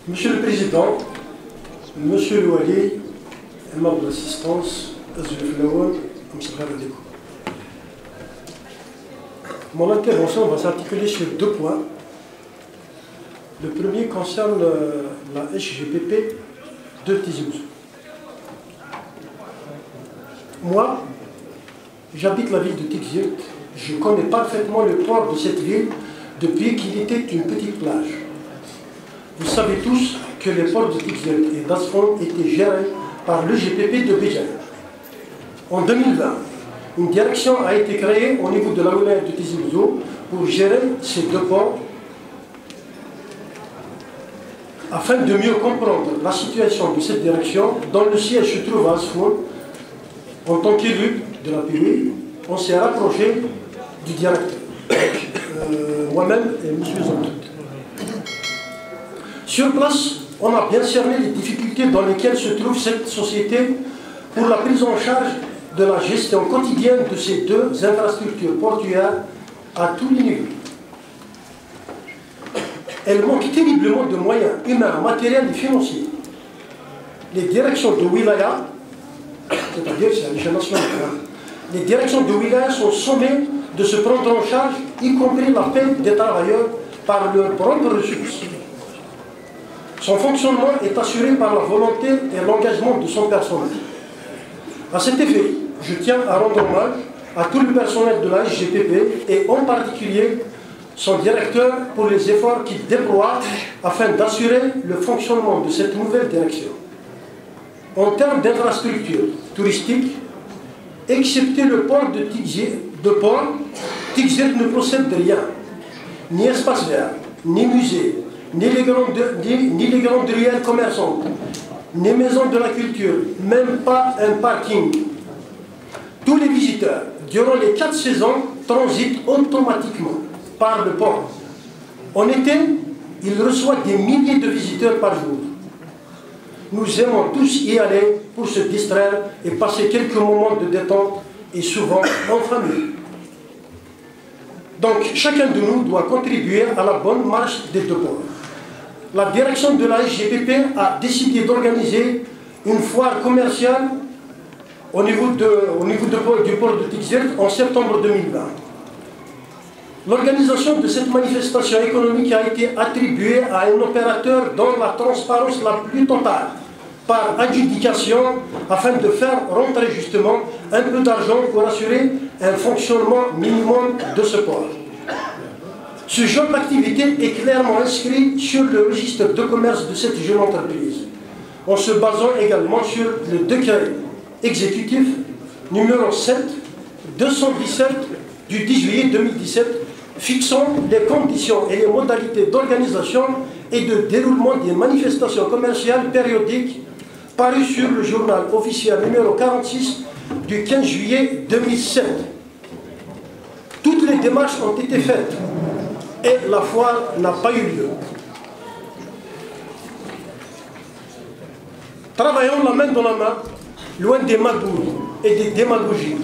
Monsieur le Président, Monsieur le Wali, membre de l'assistance, mon intervention va s'articuler sur deux points. Le premier concerne la SGPP de Tizi Ouzou. Moi, j'habite la ville de Tizi Ouzou. Je connais parfaitement le port de cette ville depuis qu'il était une petite plage. Vous savez tous que les ports de Tizi Ouzou et d'Asfon étaient gérés par le GPP de Béjaïa. En 2020, une direction a été créée au niveau de la wilaya de Tizi Ouzou pour gérer ces deux ports afin de mieux comprendre la situation de cette direction dont le siège se trouve à Asfon. En tant qu'élu de la PUI, on s'est rapproché du directeur, moi-même et M. Zantout. Sur place, on a bien cerné les difficultés dans lesquelles se trouve cette société pour la prise en charge de la gestion quotidienne de ces deux infrastructures portuaires à tous les niveaux. Elle manque terriblement de moyens humains, matériels et financiers. Les directions de wilaya, c'est-à-dire c'est à l'échelle nationale, les directions de wilaya sont sommées de se prendre en charge, y compris la paie des travailleurs, par leurs propres ressources. Son fonctionnement est assuré par la volonté et l'engagement de son personnel. À cet effet, je tiens à rendre hommage à tout le personnel de la SGPP et en particulier son directeur pour les efforts qu'il déploie afin d'assurer le fonctionnement de cette nouvelle direction. En termes d'infrastructures touristiques, excepté le port de Tizi Ouzou ne possède de rien, ni espace vert, ni musée, ni les grandes ruelles commerçantes, ni maisons de la culture, même pas un parking. Tous les visiteurs, durant les 4 saisons, transitent automatiquement par le port. En été, il reçoit des milliers de visiteurs par jour. Nous aimons tous y aller pour se distraire et passer quelques moments de détente et souvent en famille. Donc, chacun de nous doit contribuer à la bonne marche des deux ports. La direction de la SGPP a décidé d'organiser une foire commerciale au niveau du port de Tizi Ouzou en septembre 2020. L'organisation de cette manifestation économique a été attribuée à un opérateur dont la transparence la plus totale, par adjudication, afin de faire rentrer justement un peu d'argent pour assurer un fonctionnement minimum de ce port. Ce genre d'activité est clairement inscrit sur le registre de commerce de cette jeune entreprise, en se basant également sur le décret exécutif numéro 7-217 du 10 juillet 2017, fixant les conditions et les modalités d'organisation et de déroulement des manifestations commerciales périodiques, paru sur le journal officiel numéro 46 du 15 juillet 2007. Toutes les démarches ont été faites et la foire n'a pas eu lieu. Travaillons la main dans la main, loin des magouilles et des démagogies.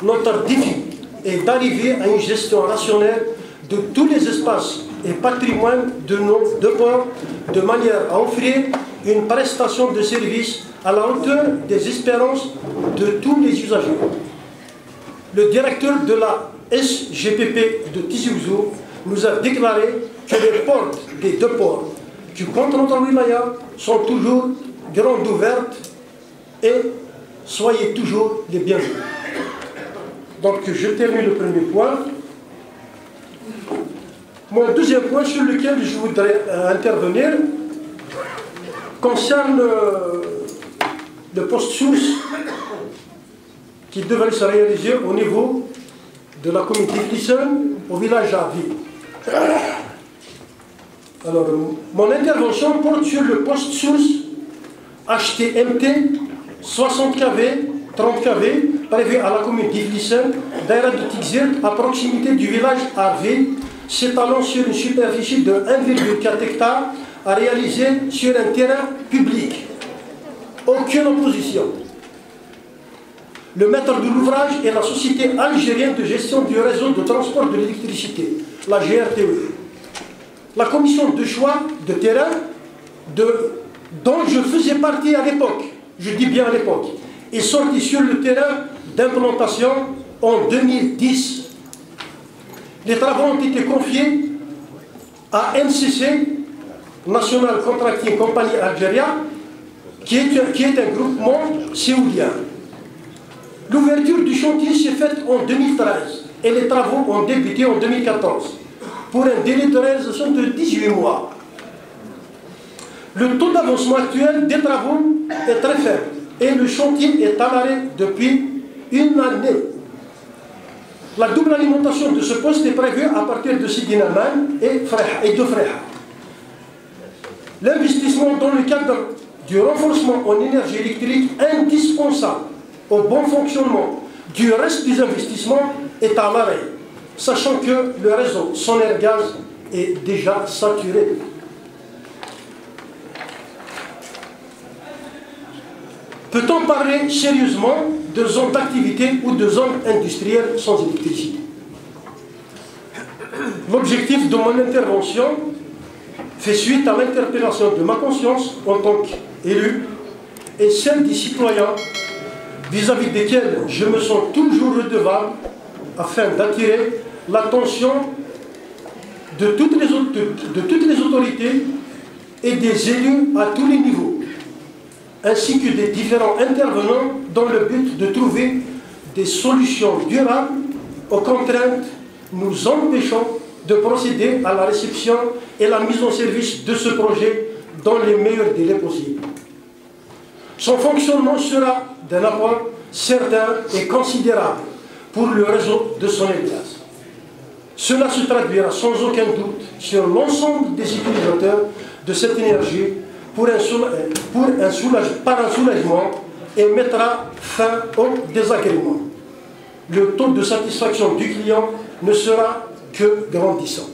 Notre défi est d'arriver à une gestion rationnelle de tous les espaces et patrimoines de nos deux ports, de manière à offrir une prestation de service à la hauteur des espérances de tous les usagers. Le directeur de la SGPP de Tizi Ouzou nous a déclaré que les portes des deux ports qui comptent notre wilaya sont toujours grandes ouvertes et soyez toujours les bienvenus. Donc je termine le premier point. Mon deuxième point sur lequel je voudrais intervenir concerne le poste source qui devrait se réaliser au niveau de la commune d'Iflisen au village Arvi. Alors, mon intervention porte sur le poste source HTMT 60 kV, 30 kV, prévu à la commune d'Iflisen, d'ailleurs de Tizi Ouzou, à proximité du village Arvi, s'étalant sur une superficie de 1,4 hectare à réaliser sur un terrain public. Aucune opposition. Le maître de l'ouvrage est la Société algérienne de gestion du réseau de transport de l'électricité, la GRTE. La commission de choix de terrain dont je faisais partie à l'époque, je dis bien à l'époque, est sortie sur le terrain d'implantation en 2010. Les travaux ont été confiés à NCC, National Contracting Company Algeria, qui est un groupement séoulien. L'ouverture du chantier s'est faite en 2013 et les travaux ont débuté en 2014 pour un délai de réalisation de 18 mois. Le taux d'avancement actuel des travaux est très faible et le chantier est à l'arrêt depuis une année. La double alimentation de ce poste est prévue à partir de Sidi Naman et de Freha. L'investissement dans le cadre du renforcement en énergie électrique indispensable au bon fonctionnement du reste des investissements est à l'arrêt, sachant que le réseau Soner-Gaz est déjà saturé. Peut-on parler sérieusement de zones d'activité ou de zones industrielles sans électricité? L'objectif de mon intervention fait suite à l'interpellation de ma conscience en tant qu'élu et celle des citoyens vis-à-vis desquels je me sens toujours redevable afin d'attirer l'attention de toutes les autorités et des élus à tous les niveaux, ainsi que des différents intervenants dans le but de trouver des solutions durables aux contraintes nous empêchant de procéder à la réception et la mise en service de ce projet dans les meilleurs délais possibles. Son fonctionnement sera d'un apport certain et considérable pour le réseau de Soner-Gaz. Cela se traduira sans aucun doute sur l'ensemble des utilisateurs de cette énergie par un soulagement et mettra fin au désagrément. Le taux de satisfaction du client ne sera que grandissant.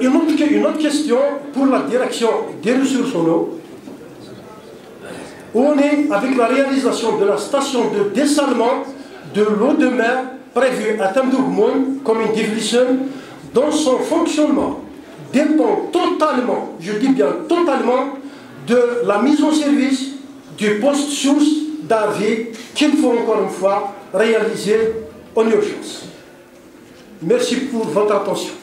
Une autre question pour la direction des ressources en eau. Où on est avec la réalisation de la station de dessalement de l'eau de mer prévue à Tamdougmoun, commune d'Ivlissem, dont son fonctionnement dépend totalement, je dis bien totalement, de la mise en service du poste source d'Arvi qu'il faut encore une fois réaliser en urgence. Merci pour votre attention.